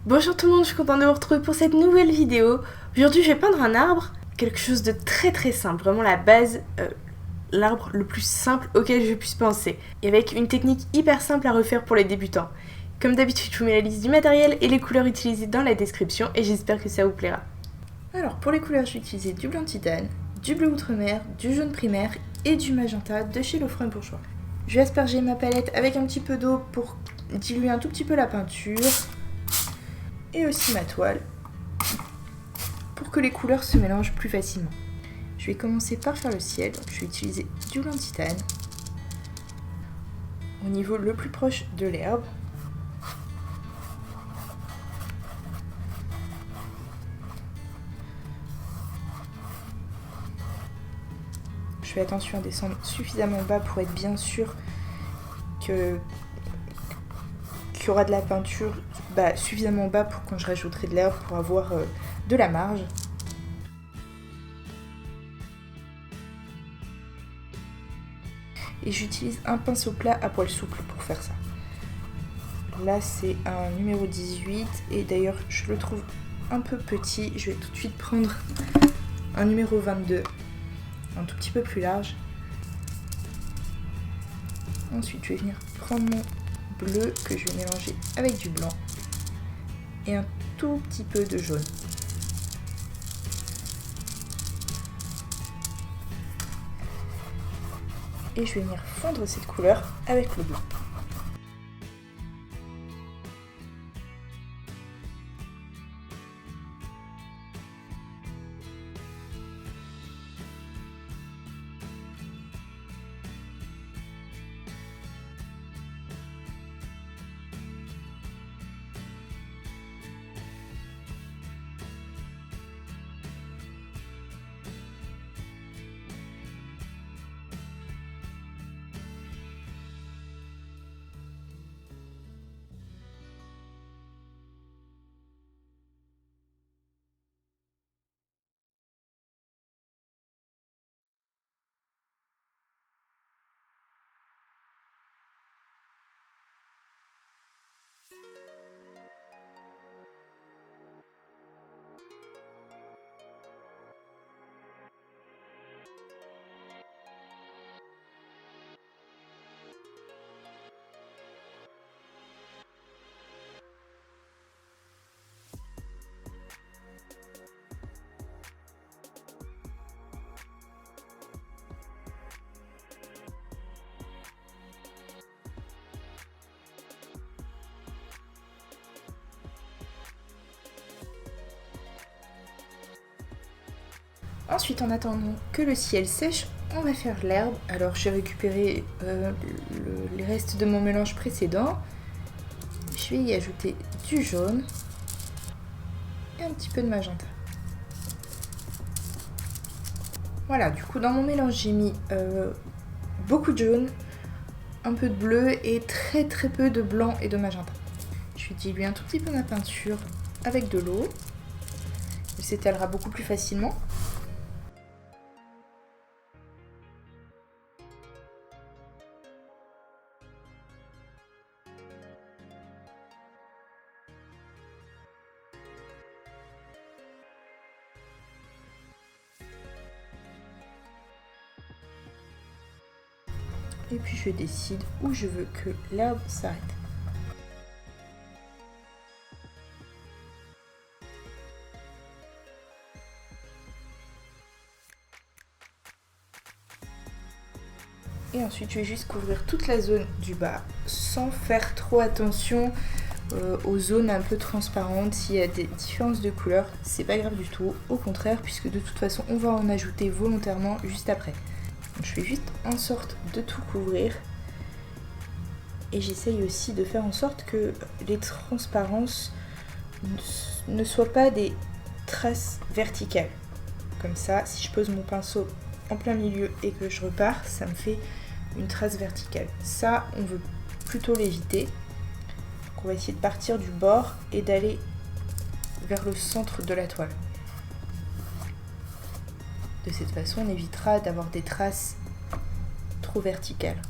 Bonjour tout le monde, je suis contente de vous retrouver pour cette nouvelle vidéo. Aujourd'hui je vais peindre un arbre, quelque chose de très simple, vraiment la base, l'arbre le plus simple auquel je puisse penser. Et avec une technique hyper simple à refaire pour les débutants. Comme d'habitude je vous mets la liste du matériel et les couleurs utilisées dans la description et j'espère que ça vous plaira. Alors pour les couleurs je vais utiliser du blanc titane, du bleu outre-mer, du jaune primaire et du magenta de chez Lofrin Bourgeois. Je vais asperger ma palette avec un petit peu d'eau pour diluer un tout petit peu la peinture. Et aussi ma toile pour que les couleurs se mélangent plus facilement. Je vais commencer par faire le ciel, donc je vais utiliser du blanc titane au niveau le plus proche de l'herbe. Je fais attention à descendre suffisamment bas pour être bien sûr qu'il y aura de la peinture suffisamment bas pour quand je rajouterai de l'herbe pour avoir de la marge. Et j'utilise un pinceau plat à poil souple pour faire ça. Là c'est un numéro 18 et d'ailleurs je le trouve un peu petit. Je vais tout de suite prendre un numéro 22, un tout petit peu plus large. Ensuite je vais venir prendre mon bleu que je vais mélanger avec du blanc et un tout petit peu de jaune. Et je vais venir fondre cette couleur avec le blanc. Ensuite, en attendant que le ciel sèche, on va faire l'herbe. Alors, j'ai récupéré les restes de mon mélange précédent. Je vais y ajouter du jaune et un petit peu de magenta. Voilà, du coup, dans mon mélange, j'ai mis beaucoup de jaune, un peu de bleu et très peu de blanc et de magenta. Je vais diluer un tout petit peu ma peinture avec de l'eau. Elle s'étalera beaucoup plus facilement. Et puis je décide où je veux que l'herbe s'arrête. Et ensuite je vais juste couvrir toute la zone du bas sans faire trop attention aux zones un peu transparentes. S'il y a des différences de couleur, c'est pas grave du tout, au contraire, puisque de toute façon on va en ajouter volontairement juste après. Donc, je fais juste en sorte de tout couvrir et j'essaye aussi de faire en sorte que les transparences ne soient pas des traces verticales. Comme ça, si je pose mon pinceau en plein milieu et que je repars, ça me fait une trace verticale. Ça, on veut plutôt l'éviter. On va essayer de partir du bord et d'aller vers le centre de la toile. De cette façon, on évitera d'avoir des traces trop verticales.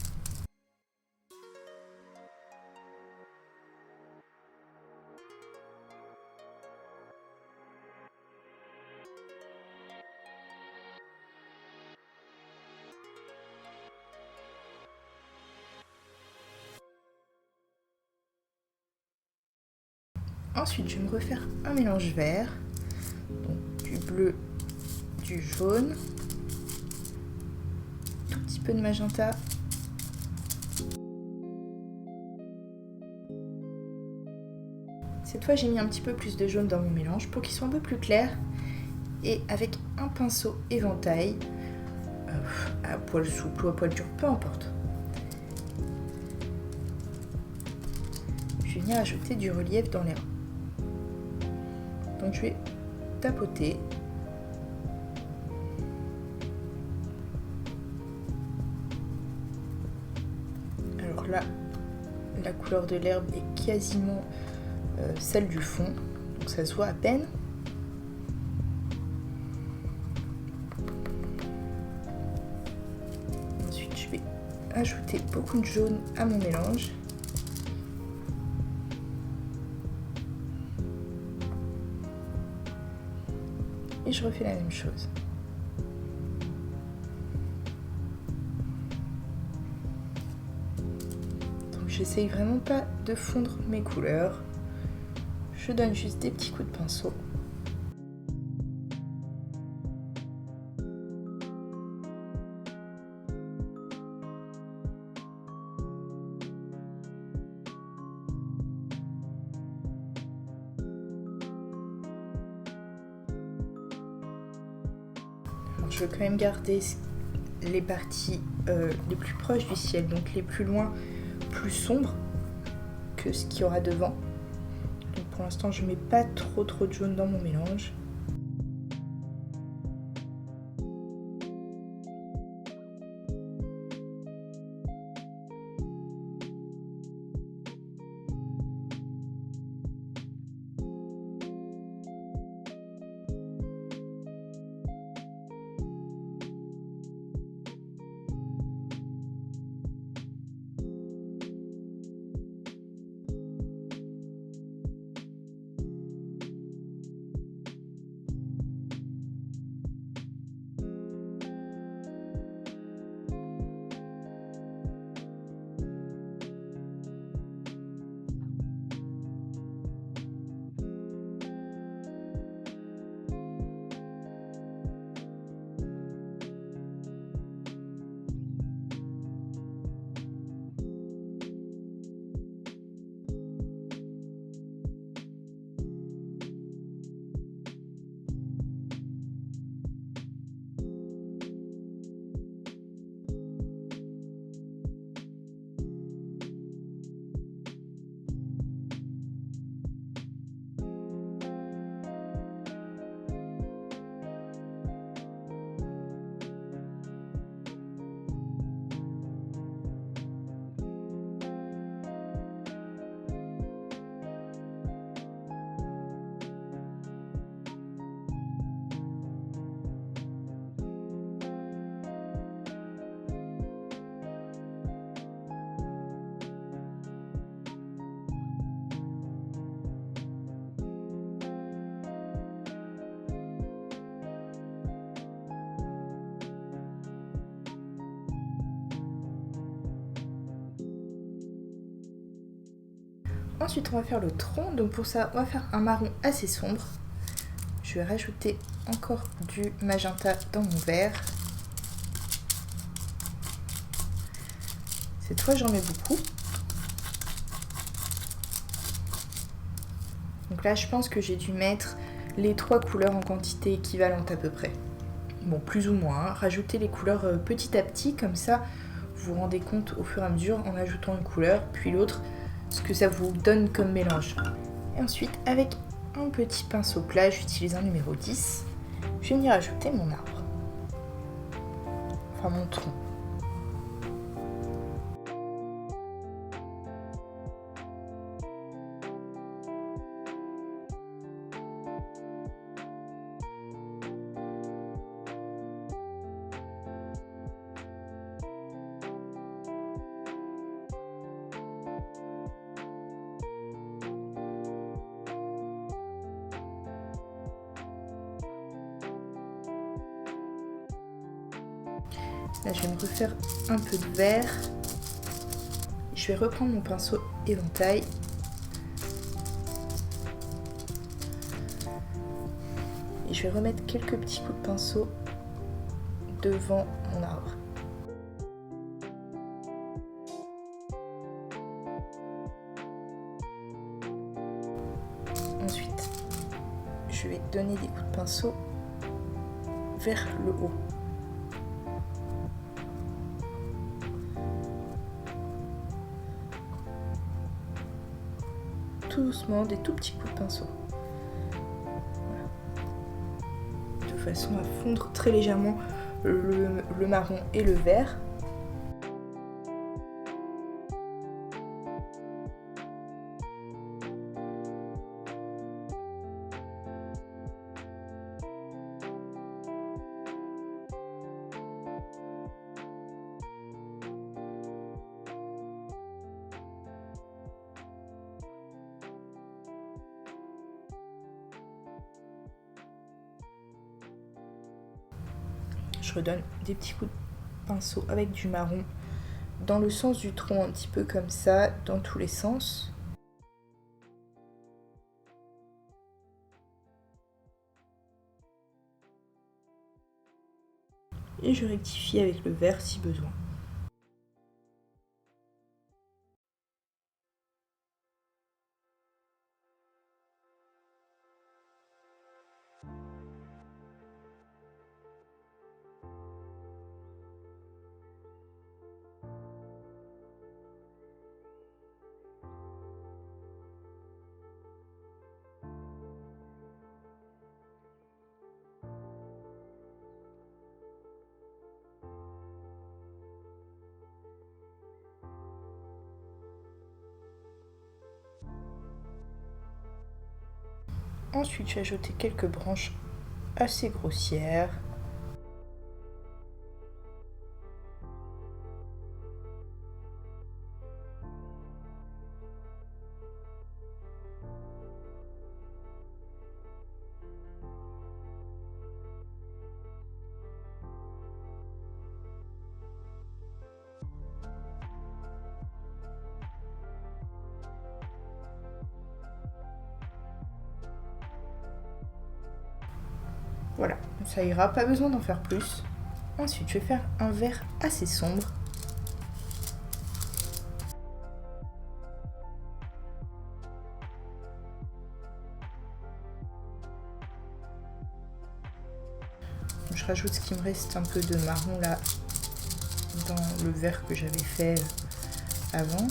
Ensuite, je vais me refaire un mélange vert. Donc, du bleu, du jaune, tout petit peu de magenta. Cette fois, j'ai mis un petit peu plus de jaune dans mon mélange pour qu'il soit un peu plus clair. Et avec un pinceau éventail, à poil souple ou à poil dur, peu importe. Je vais venir ajouter du relief dans les rangs. Donc je vais tapoter. Alors là, la couleur de l'herbe est quasiment celle du fond, donc ça se voit à peine. Ensuite, je vais ajouter beaucoup de jaune à mon mélange. Et je refais la même chose. Donc j'essaye vraiment pas de fondre mes couleurs. Je donne juste des petits coups de pinceau. Alors, je veux quand même garder les parties les plus proches du ciel, donc les plus loin, plus sombres que ce qu'il y aura devant. Donc pour l'instant, je mets pas trop de jaune dans mon mélange. Ensuite, on va faire le tronc. Donc pour ça, on va faire un marron assez sombre. Je vais rajouter encore du magenta dans mon verre. Cette fois, j'en mets beaucoup. Donc là, je pense que j'ai dû mettre les 3 couleurs en quantité équivalente à peu près. Bon, plus ou moins. Rajouter les couleurs petit à petit, comme ça, vous vous rendez compte au fur et à mesure en ajoutant une couleur, puis l'autre, ce que ça vous donne comme mélange. Et ensuite, avec un petit pinceau plat, j'utilise un numéro 10, je vais venir ajouter mon arbre. Enfin, mon tronc. Là, je vais me refaire un peu de vert. Je vais reprendre mon pinceau éventail. Et je vais remettre quelques petits coups de pinceau devant mon arbre. Ensuite, je vais donner des coups de pinceau vers le haut. Tout doucement, des tout petits coups de pinceau. Voilà. De façon à fondre très légèrement le marron et le vert. Je redonne des petits coups de pinceau avec du marron dans le sens du tronc, un petit peu comme ça, dans tous les sens. Et je rectifie avec le vert si besoin. Ensuite, je vais ajouter quelques branches assez grossières. Voilà, ça ira, pas besoin d'en faire plus. Ensuite, je vais faire un vert assez sombre. Je rajoute ce qui me reste un peu de marron là dans le vert que j'avais fait avant.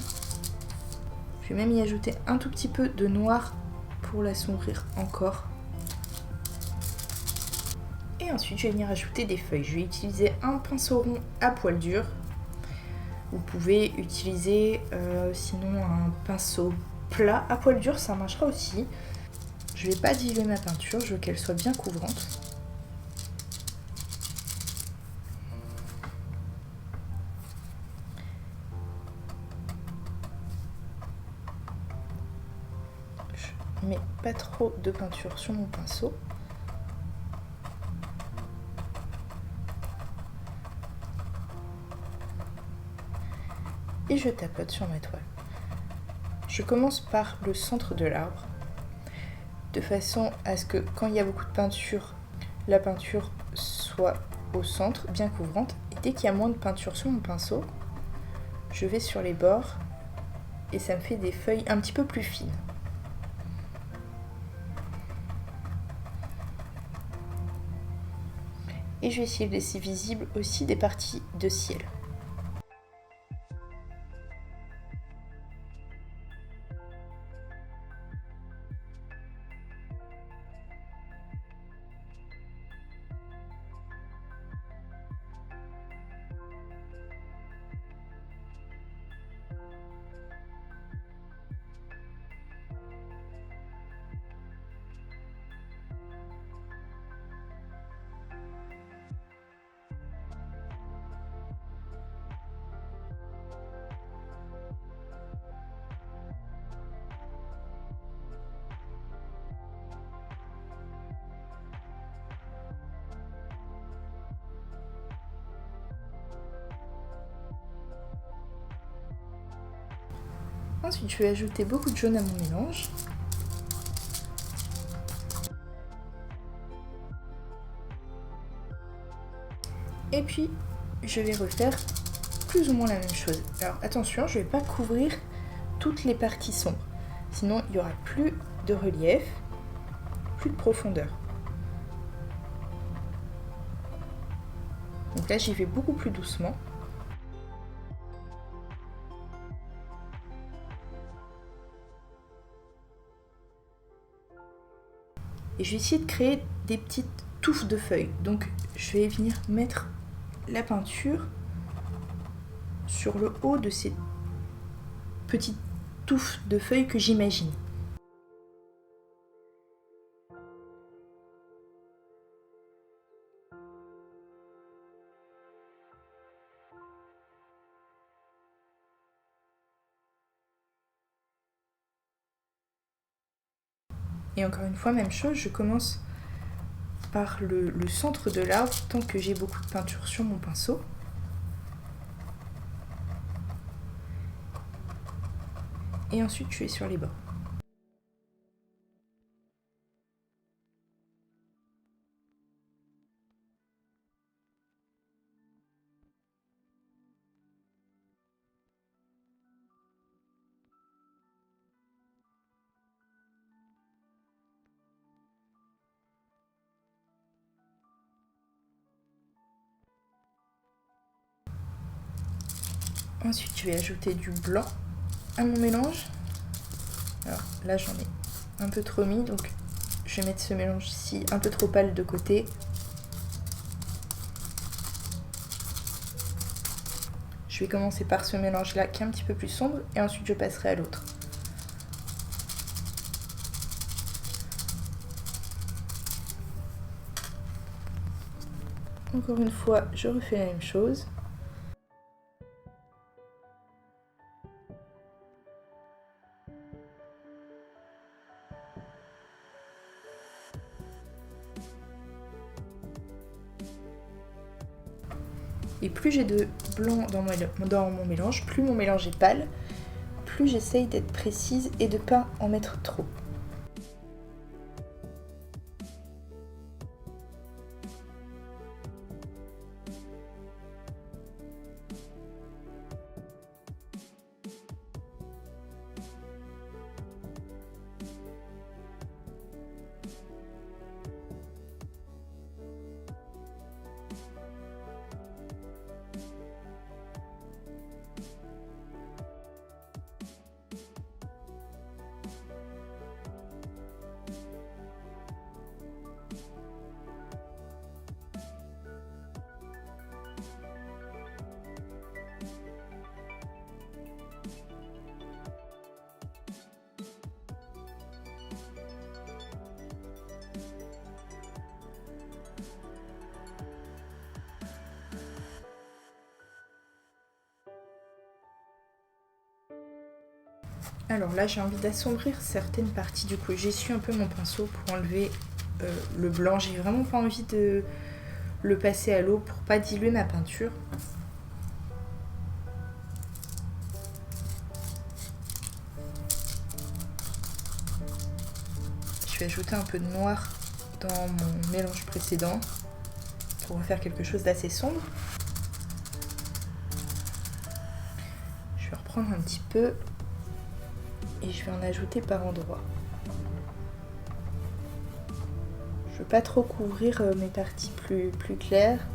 Je vais même y ajouter un tout petit peu de noir pour l'assombrir encore. Et ensuite, je vais venir ajouter des feuilles. Je vais utiliser un pinceau rond à poil dur. Vous pouvez utiliser sinon un pinceau plat à poil dur, ça marchera aussi. Je ne vais pas diluer ma peinture, je veux qu'elle soit bien couvrante. Je mets pas trop de peinture sur mon pinceau. Et je tapote sur ma toile. Je commence par le centre de l'arbre, de façon à ce que quand il y a beaucoup de peinture, la peinture soit au centre, bien couvrante. Et dès qu'il y a moins de peinture sur mon pinceau, je vais sur les bords et ça me fait des feuilles un petit peu plus fines. Et je vais essayer de laisser visible aussi des parties de ciel. Ensuite, je vais ajouter beaucoup de jaune à mon mélange. Et puis je vais refaire plus ou moins la même chose. Alors attention, je ne vais pas couvrir toutes les parties sombres, sinon il n'y aura plus de relief, plus de profondeur. Donc là j'y vais beaucoup plus doucement. Et je vais essayer de créer des petites touffes de feuilles. Donc je vais venir mettre la peinture sur le haut de ces petites touffes de feuilles que j'imagine. Et encore une fois, même chose, je commence par le centre de l'arbre tant que j'ai beaucoup de peinture sur mon pinceau. Et ensuite je vais sur les bords. Ensuite je vais ajouter du blanc à mon mélange. Alors là j'en ai un peu trop mis, donc je vais mettre ce mélange-ci un peu trop pâle de côté. Je vais commencer par ce mélange-là qui est un petit peu plus sombre et ensuite je passerai à l'autre. Encore une fois, je refais la même chose. Et plus j'ai de blanc dans mon mélange, plus mon mélange est pâle, plus j'essaye d'être précise et de ne pas en mettre trop. Alors là j'ai envie d'assombrir certaines parties, du coup j'essuie un peu mon pinceau pour enlever le blanc. J'ai vraiment pas envie de le passer à l'eau pour pas diluer ma peinture. Je vais ajouter un peu de noir dans mon mélange précédent pour refaire quelque chose d'assez sombre. Je vais reprendre un petit peu et je vais en ajouter par endroits. Je veux pas trop couvrir mes parties plus claires.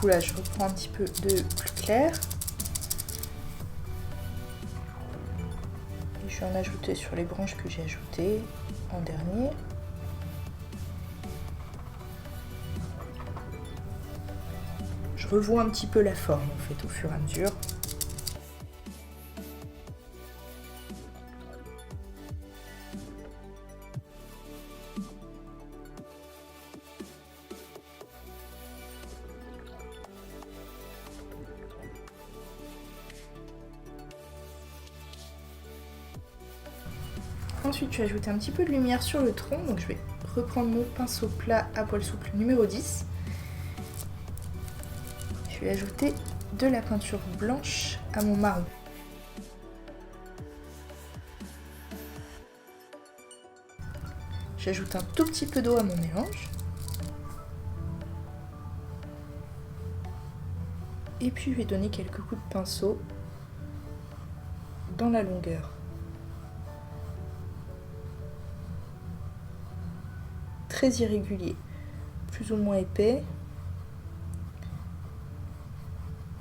Là je reprends un petit peu de plus clair et je vais en ajouter sur les branches que j'ai ajoutées en dernier. Je revois un petit peu la forme en fait au fur et à mesure. ensuite, je vais ajouter un petit peu de lumière sur le tronc. Donc je vais reprendre mon pinceau plat à poil souple numéro 10. Je vais ajouter de la peinture blanche à mon marron. J'ajoute un tout petit peu d'eau à mon mélange. Et puis je vais donner quelques coups de pinceau dans la longueur. Très irrégulier, plus ou moins épais.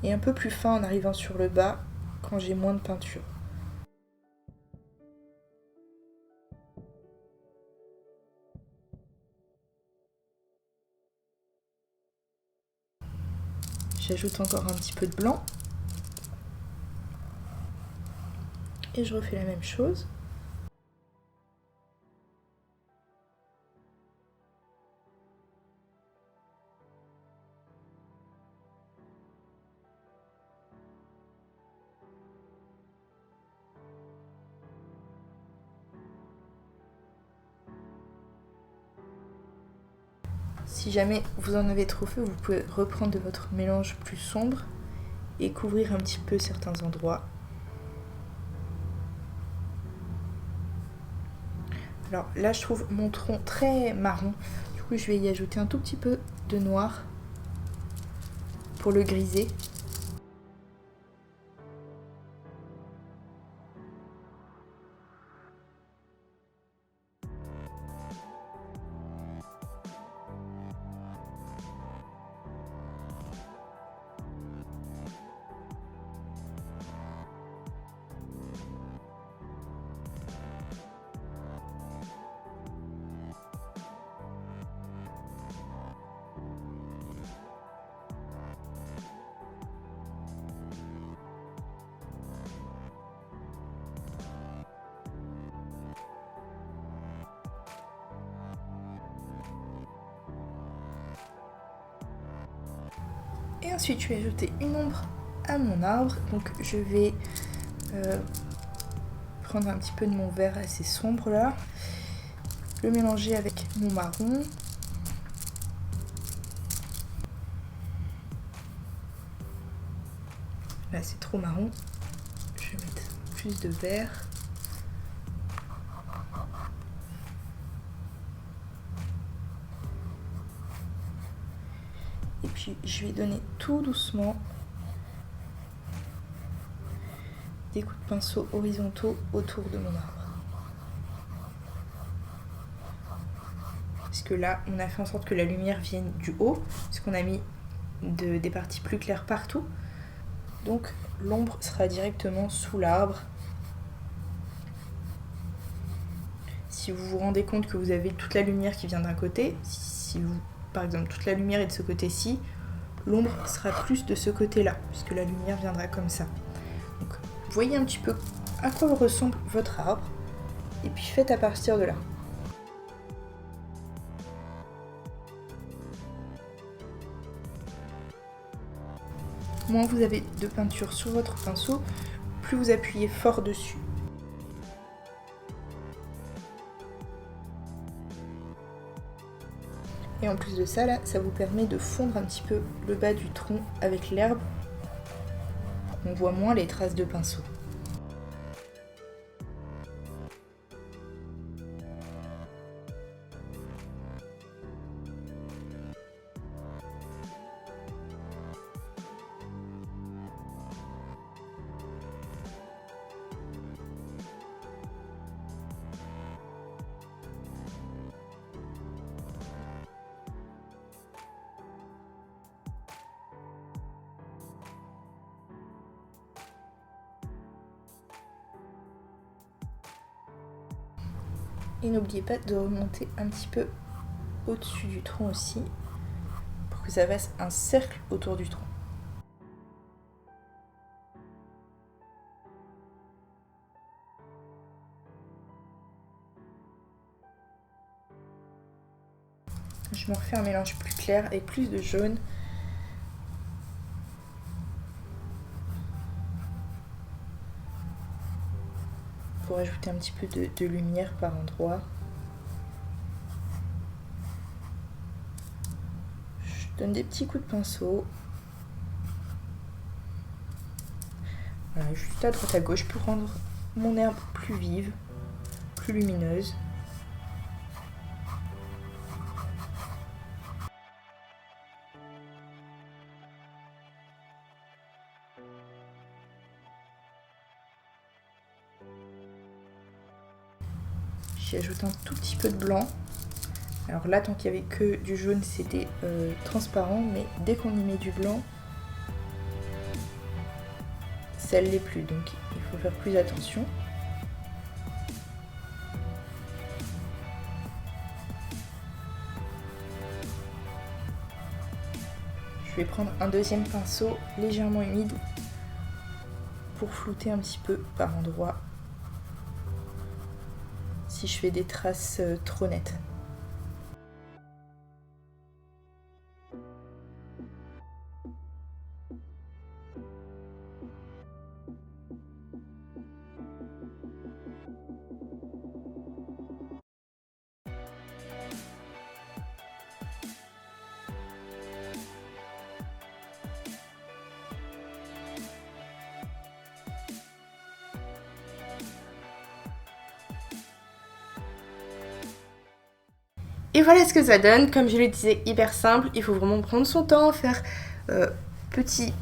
Et un peu plus fin en arrivant sur le bas quand j'ai moins de peinture. J'ajoute encore un petit peu de blanc. Et je refais la même chose. Si jamais vous en avez trop fait, vous pouvez reprendre de votre mélange plus sombre et couvrir un petit peu certains endroits. Alors là, je trouve mon tronc très marron. Du coup, je vais y ajouter un tout petit peu de noir pour le griser. Et ensuite, je vais ajouter une ombre à mon arbre. Donc, je vais prendre un petit peu de mon vert assez sombre là, le mélanger avec mon marron. Là, c'est trop marron. Je vais mettre plus de vert. Et puis, je vais donner tout doucement des coups de pinceau horizontaux autour de mon arbre. Parce que là, on a fait en sorte que la lumière vienne du haut, parce qu'on a mis des parties plus claires partout. Donc l'ombre sera directement sous l'arbre. Si vous vous rendez compte que vous avez toute la lumière qui vient d'un côté, si vous, par exemple, toute la lumière est de ce côté-ci, l'ombre sera plus de ce côté-là, puisque la lumière viendra comme ça. Donc, voyez un petit peu à quoi ressemble votre arbre, et puis faites à partir de là. Moins vous avez de peinture sur votre pinceau, plus vous appuyez fort dessus. Et en plus de ça, là, ça vous permet de fondre un petit peu le bas du tronc avec l'herbe. On voit moins les traces de pinceau. Et n'oubliez pas de remonter un petit peu au-dessus du tronc aussi, pour que ça fasse un cercle autour du tronc. Je me refais un mélange plus clair avec plus de jaune. pour ajouter un petit peu de lumière par endroit. Je donne des petits coups de pinceau. Voilà, juste à droite à gauche pour rendre mon herbe plus vive, plus lumineuse. J'y ajoute un tout petit peu de blanc. Alors là, tant qu'il n'y avait que du jaune, c'était transparent, mais dès qu'on y met du blanc, ça ne l'est plus, donc il faut faire plus attention. Je vais prendre un deuxième pinceau légèrement humide pour flouter un petit peu par endroit si je fais des traces trop nettes. Et voilà ce que ça donne. Comme je le disais, hyper simple. Il faut vraiment prendre son temps, faire petit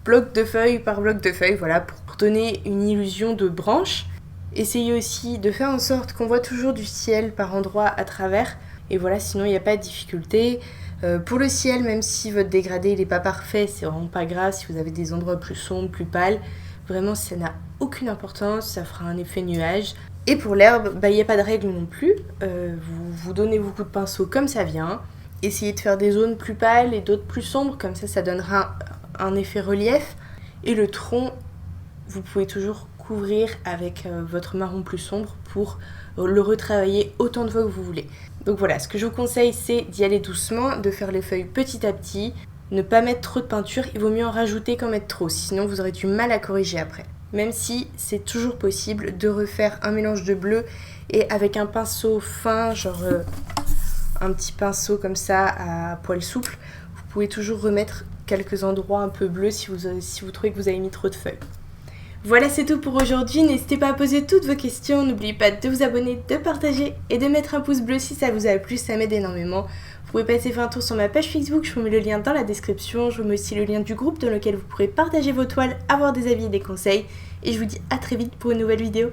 bloc de feuilles par bloc de feuilles, voilà, pour donner une illusion de branche. Essayez aussi de faire en sorte qu'on voit toujours du ciel par endroits à travers. Et voilà, sinon il n'y a pas de difficulté. Pour le ciel, même si votre dégradé n'est pas parfait, c'est vraiment pas grave si vous avez des endroits plus sombres, plus pâles. Vraiment, ça n'a aucune importance, ça fera un effet nuage. Et pour l'herbe, il n'y a pas de règle non plus. Vous donnez vos coups de pinceau comme ça vient. Essayez de faire des zones plus pâles et d'autres plus sombres, comme ça donnera un effet relief. Et le tronc, vous pouvez toujours couvrir avec votre marron plus sombre pour le retravailler autant de fois que vous voulez. Donc voilà, ce que je vous conseille, c'est d'y aller doucement, de faire les feuilles petit à petit, ne pas mettre trop de peinture, il vaut mieux en rajouter qu'en mettre trop, sinon vous aurez du mal à corriger après. Même si c'est toujours possible de refaire un mélange de bleu et avec un pinceau fin, genre un petit pinceau comme ça à poil souple, vous pouvez toujours remettre quelques endroits un peu bleus si vous trouvez que vous avez mis trop de feuilles. Voilà, c'est tout pour aujourd'hui. N'hésitez pas à poser toutes vos questions. N'oubliez pas de vous abonner, de partager et de mettre un pouce bleu si ça vous a plu. Ça m'aide énormément. Vous pouvez passer faire un tour sur ma page Facebook. Je vous mets le lien dans la description. Je vous mets aussi le lien du groupe dans lequel vous pourrez partager vos toiles, avoir des avis et des conseils. Et je vous dis à très vite pour une nouvelle vidéo.